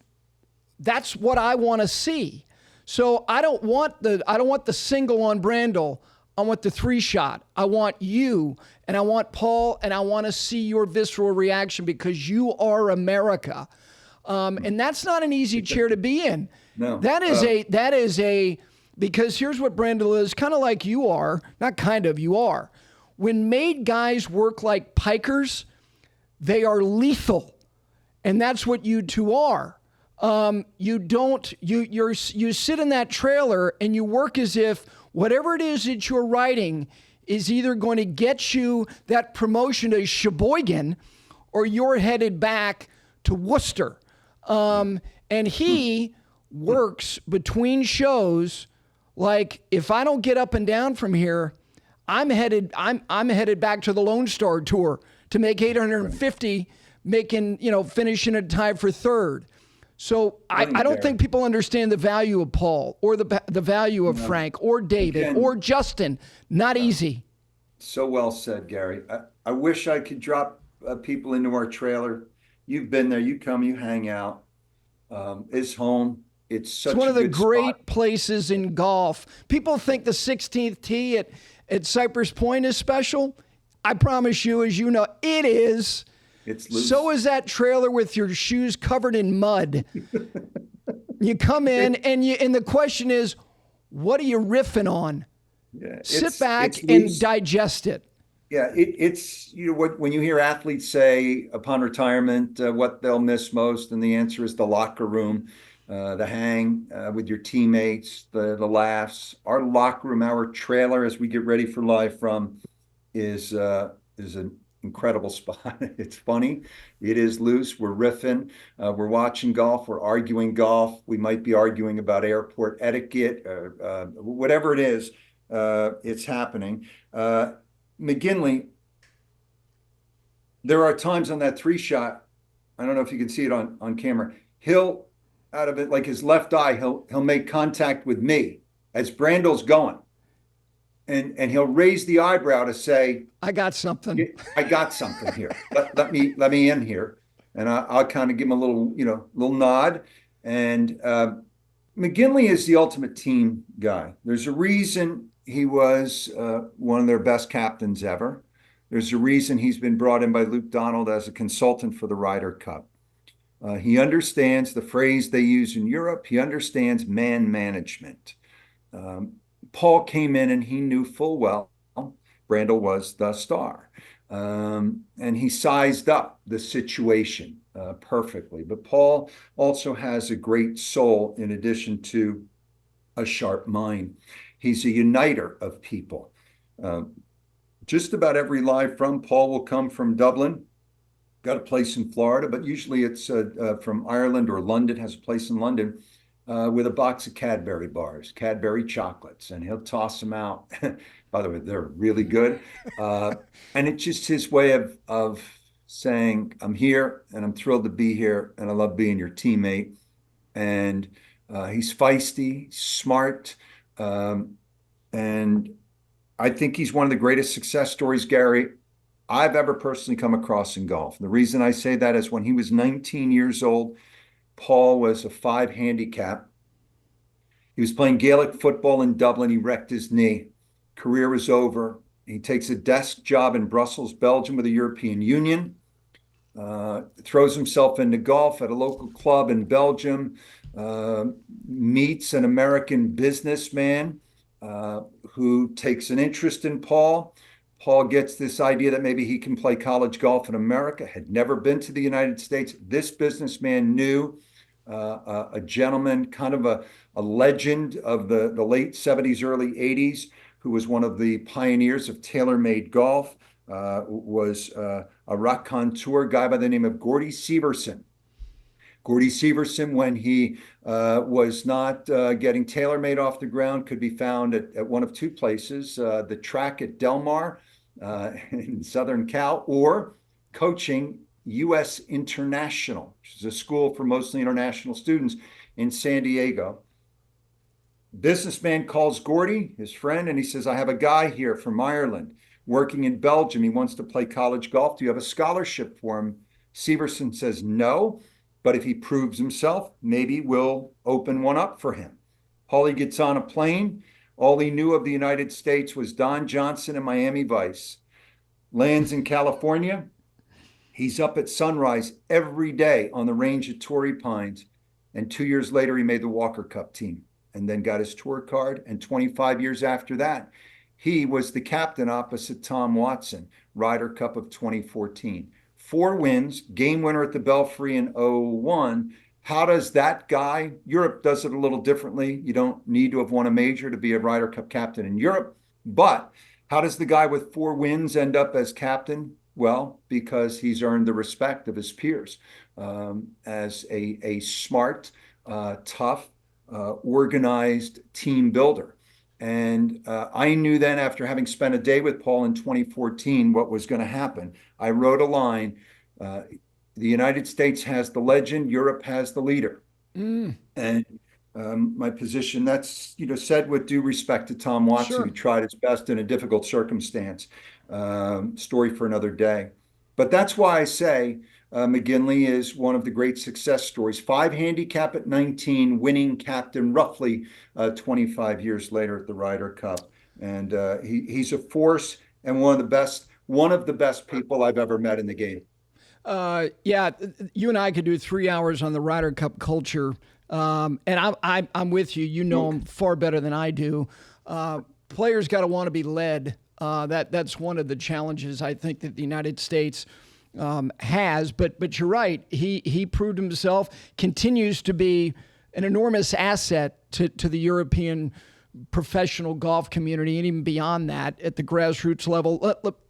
that's what I want to see. So I don't want the single on Brandel. I want the 3-shot. I want you, and I want Paul, and I want to see your visceral reaction, because you are America. And that's not an easy chair to be in. No. That is because here's what Brandel is, kind of like you are, not kind of, you are. When made guys work like pikers, they are lethal. And that's what you two are. You sit in that trailer and you work as if whatever it is that you're writing is either going to get you that promotion to Sheboygan, or you're headed back to Worcester. And he works between shows. Like, if I don't get up and down from here, I'm headed back to the Lone Star Tour to make 850, finishing a tie for third. So I don't think people understand the value of Paul, or the value of Frank, or David, or Justin. Not easy. So well said, Gary. I wish I could drop people into our trailer. You've been there. You come, you hang out. It's home. It's one of the great spot. places in golf. People think the 16th tee at Cypress Point is special. I promise you, as you know, it is. It's loose. So is that trailer with your shoes covered in mud. You come in and the question is, what are you riffing on? Yeah, Sit back and digest it. Yeah, it's when you hear athletes say upon retirement what they'll miss most, and the answer is the locker room, the hang with your teammates, the laughs. Our locker room, our trailer, as we get ready for Live From, is an incredible spot. It's funny. It is loose. We're riffing. We're watching golf. We're arguing golf. We might be arguing about airport etiquette, whatever it is. It's happening. McGinley, there are times on that 3-shot, I don't know if you can see it on camera, he'll, out of it, like his left eye, he'll make contact with me as Brandel's going. And he'll raise the eyebrow to say, I got something here. Let me in here. And I'll kind of give him a little nod. And McGinley is the ultimate team guy. There's a reason he was one of their best captains ever. There's a reason he's been brought in by Luke Donald as a consultant for the Ryder Cup. He understands the phrase they use in Europe. He understands man management. Paul came in and he knew full well Brandel was the star. And he sized up the situation perfectly. But Paul also has a great soul in addition to a sharp mind. He's a uniter of people. Just about every live from Paul will come from Dublin, got a place in Florida, but usually it's from Ireland or London, has a place in London with a box of Cadbury bars, Cadbury chocolates, and he'll toss them out. By the way, they're really good. And it's just his way of saying, I'm here and I'm thrilled to be here and I love being your teammate. And he's feisty, smart, and I think he's one of the greatest success stories, Gary, I've ever personally come across in golf. The reason I say that is when he was 19 years old, Paul was a 5 handicap. He was playing Gaelic football in Dublin. He wrecked his knee. Career was over. He takes a desk job in Brussels, Belgium, with the European Union. Throws himself into golf at a local club in Belgium. Meets an American businessman who takes an interest in Paul. Paul gets this idea that maybe he can play college golf in America, had never been to the United States. This businessman knew a gentleman, kind of a legend of the late 70s, early 80s, who was one of the pioneers of tailor-made golf, was a raconteur guy by the name of Gordy Severson. Gordy Severson, when he was not getting TaylorMade off the ground, could be found at one of two places, the track at Del Mar in Southern Cal, or coaching U.S. International, which is a school for mostly international students in San Diego. Businessman calls Gordy, his friend, and he says, I have a guy here from Ireland working in Belgium. He wants to play college golf. Do you have a scholarship for him? Severson says, no. But if he proves himself, maybe we'll open one up for him. Paulie gets on a plane. All he knew of the United States was Don Johnson and Miami Vice. Lands in California. He's up at sunrise every day on the range at Torrey Pines. And 2 years later, he made the Walker Cup team and then got his tour card. And 25 years after that, he was the captain opposite Tom Watson, Ryder Cup of 2014. 4 wins, game winner at the Belfry in 01. How does that guy, Europe does it a little differently. You don't need to have won a major to be a Ryder Cup captain in Europe. But how does the guy with 4 wins end up as captain? Well, because he's earned the respect of his peers as a smart, tough, organized team builder. And I knew then, after having spent a day with Paul in 2014, what was going to happen. I wrote a line, the United States has the legend, Europe has the leader. And my position, that's, said with due respect to Tom Watson, Sure. who tried his best in a difficult circumstance. Story for another day. But that's why I say McGinley is one of the great success stories. 5 handicap at 19, winning captain roughly 25 years later at the Ryder Cup. And he's a force and one of the best people I've ever met in the game. Yeah, you and I could do 3 hours on the Ryder Cup culture. And I'm with you. You know them far better than I do. Players got to want to be led. That's one of the challenges I think that the United States has. But you're right. He proved himself, continues to be an enormous asset to the European professional golf community, and even beyond that at the grassroots level.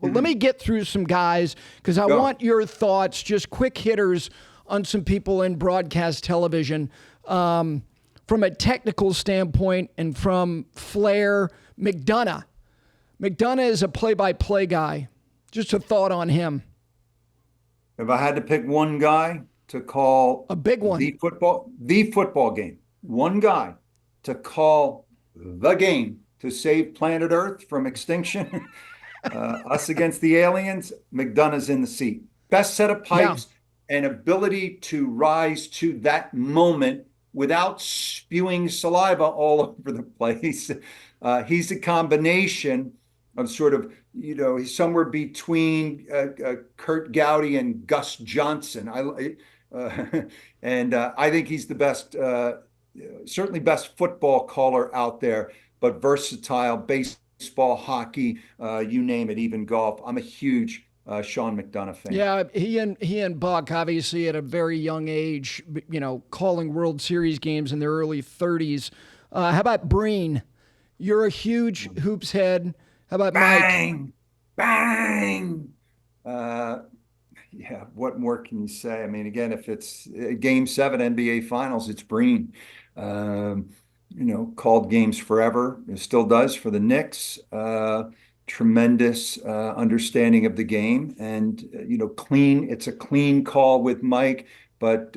Let me get through some guys, because I want your thoughts, just quick hitters on some people in broadcast television. From a technical standpoint and from flair, McDonough. McDonough is a play-by-play guy. Just a thought on him. If I had to pick one guy to call a big one, the football game, one guy to call the game to save planet Earth from extinction, us against the aliens, McDonough's in the seat. Best set of pipes and ability to rise to that moment without spewing saliva all over the place. He's a combination of sort of, he's somewhere between Kurt Gowdy and Gus Johnson. I think he's the best, certainly best football caller out there, but versatile, baseball, hockey, you name it, even golf. I'm a huge Sean McDonough fan. Yeah, he and Buck obviously at a very young age, calling World Series games in their early 30s. How about Breen? You're a huge hoops head. How about Mike? Bang, bang. Uh, yeah, what more can you say? I mean, again, if it's Game 7 NBA Finals, it's Breen. Um, called games forever. It still does for the Knicks. Tremendous understanding of the game, and clean. It's a clean call with Mike, but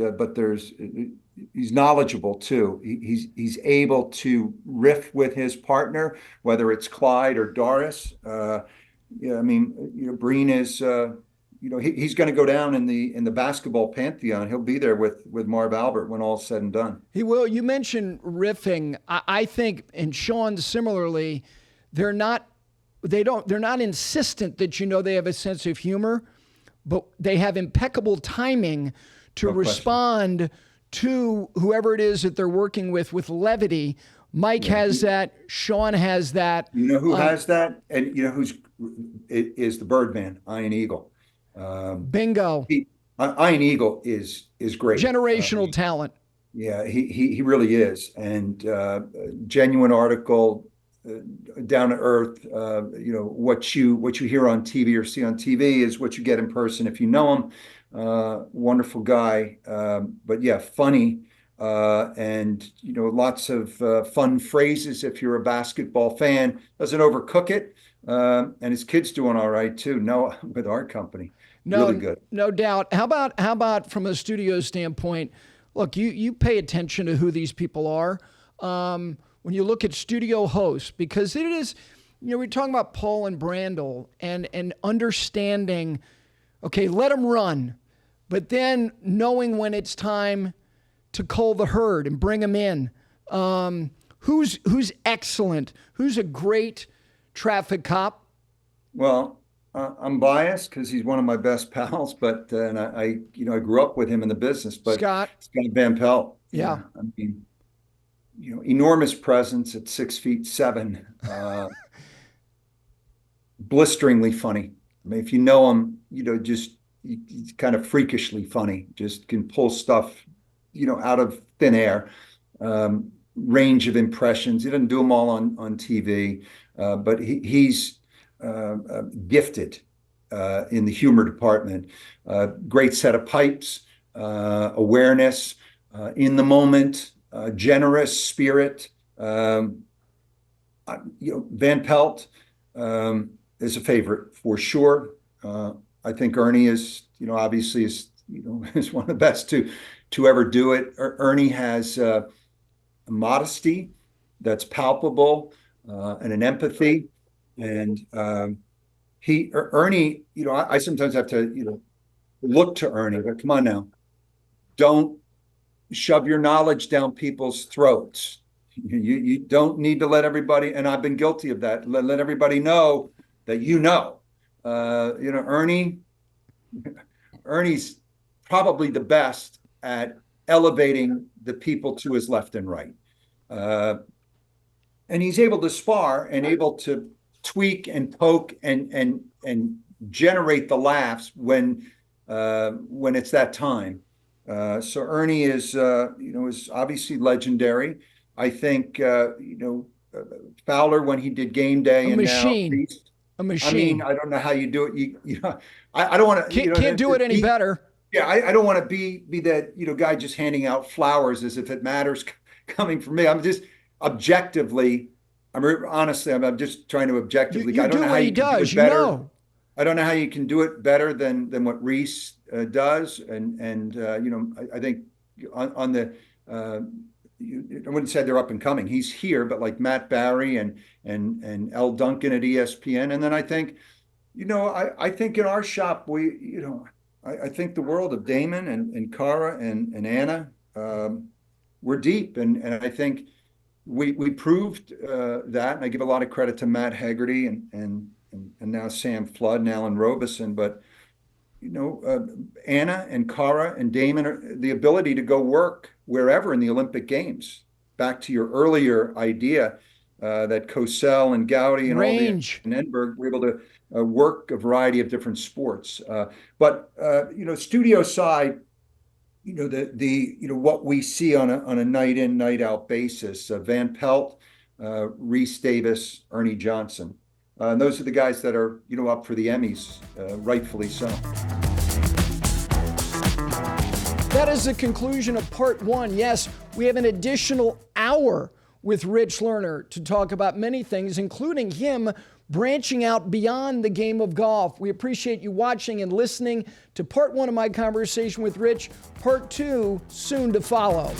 he's knowledgeable too. He's able to riff with his partner, whether it's Clyde or Doris. Yeah, I mean, Breen is. He's going to go down in the basketball pantheon. He'll be there with Marv Albert when all's said and done. He will. You mentioned riffing. I think, and Sean similarly, they're not insistent that they have a sense of humor, but they have impeccable timing to respond to whoever it is that they're working with levity. Mike has that. Sean has that. You know who has that? And you know who's it is the Birdman, Iron Eagle. Bingo. Iron Eagle is great. Generational talent. Yeah, he really is, and genuine article, down to earth. What you hear on TV or see on TV is what you get in person if you know him. Wonderful guy, but yeah, funny, and lots of fun phrases. If you're a basketball fan, doesn't overcook it, and his kid's doing all right too. No, with our company. No, really good. No doubt. How about from a studio standpoint? Look, you pay attention to who these people are. When you look at studio hosts, because it is, we're talking about Paul and Brandel and understanding, okay, let them run, but then knowing when it's time to cull the herd and bring them in. Who's excellent? Who's a great traffic cop? Well, I'm biased because he's one of my best pals, but and I grew up with him in the business. But Scott Van Pelt, yeah, I mean, enormous presence at 6'7", blisteringly funny. I mean, if you know him, just he's kind of freakishly funny. Just can pull stuff, out of thin air. Range of impressions. He doesn't do them all on TV, but he's gifted in the humor department. Great set of pipes, awareness, in the moment, generous spirit. Van Pelt is a favorite for sure. I think Ernie is, obviously is one of the best to ever do it. Ernie has a modesty that's palpable, and an empathy. And Ernie, I sometimes have to, look to Ernie, but come on now, don't shove your knowledge down people's throats. You don't need to let everybody, and I've been guilty of that, let everybody know that Ernie's probably the best at elevating the people to his left and right. And he's able to spar and able to tweak and poke and generate the laughs when it's that time. So Ernie is obviously legendary. I think Fowler, when he did Game Day, a machine. A machine. I mean, I don't know how you do it. I don't want to. Can't do it any better. Yeah, I don't want to be that guy just handing out flowers as if it matters coming from me. I'm just objectively. Honestly, I'm just trying to objectively. You I don't do know how what he you can does. do it better. I don't know how you can do it better than what Reese does, and I think on the. I wouldn't say they're up and coming. He's here, but like Matt Barry and L. Duncan at ESPN, and then I think, I think in our shop I think the world of Damon and Cara and Anna, we're deep, and I think we proved that, and I give a lot of credit to Matt Hegarty and now Sam Flood and Alan Robeson, but Anna and Cara and Damon are the ability to go work wherever in the Olympic Games. Back to your earlier idea, that Cosell and Gowdy and Range. all the and Enberg were able to work a variety of different sports. But studio side, what we see on a night in, night out basis, Van Pelt, Reese Davis, Ernie Johnson. And those are the guys that are, up for the Emmys, rightfully so. That is the conclusion of part one. Yes, we have an additional hour with Rich Lerner to talk about many things, including him branching out beyond the game of golf. We appreciate you watching and listening to part one of my conversation with Rich. Part two soon to follow.